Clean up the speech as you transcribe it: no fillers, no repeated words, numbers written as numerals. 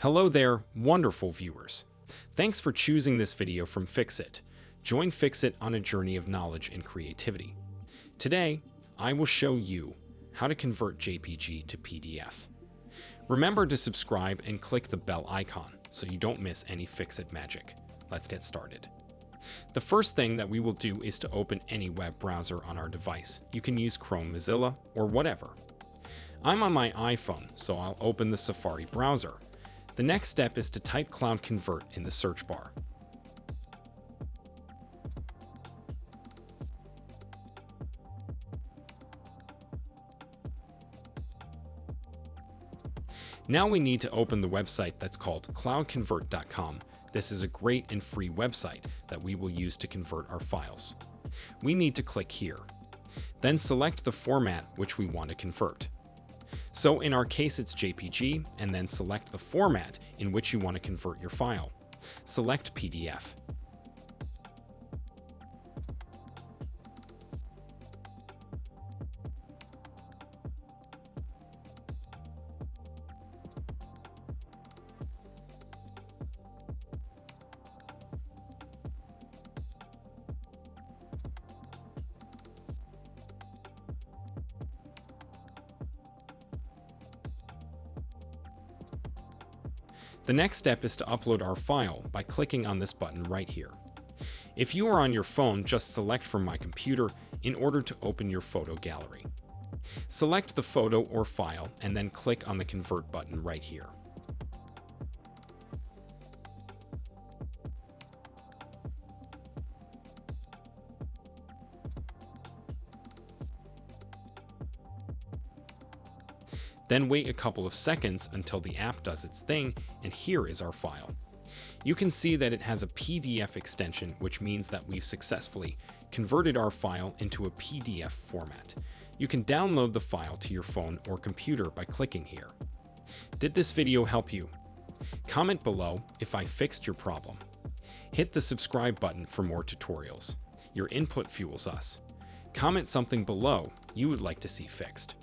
Hello there, wonderful viewers. Thanks for choosing this video from Fixit. Join Fixit on a journey of knowledge and creativity. Today, I will show you how to convert JPG to PDF. Remember to subscribe and click the bell icon so you don't miss any Fixit magic. Let's get started. The first thing that we will do is to open any web browser on our device. You can use Chrome, Mozilla, or whatever. I'm on my iPhone, so I'll open the Safari browser. The next step is to type Cloud Convert in the search bar. Now we need to open the website that's called cloudconvert.com. This is a great and free website that we will use to convert our files. We need to click here. Then select the format which we want to convert. So in our case it's JPG, and then select the format in which you want to convert your file. Select PDF. The next step is to upload our file by clicking on this button right here. If you are on your phone, just select from My Computer in order to open your photo gallery. Select the photo or file and then click on the Convert button right here. Then wait a couple of seconds until the app does its thing, and here is our file. You can see that it has a PDF extension, which means that we've successfully converted our file into a PDF format. You can download the file to your phone or computer by clicking here. Did this video help you? Comment below if I fixed your problem. Hit the subscribe button for more tutorials. Your input fuels us. Comment something below you would like to see fixed.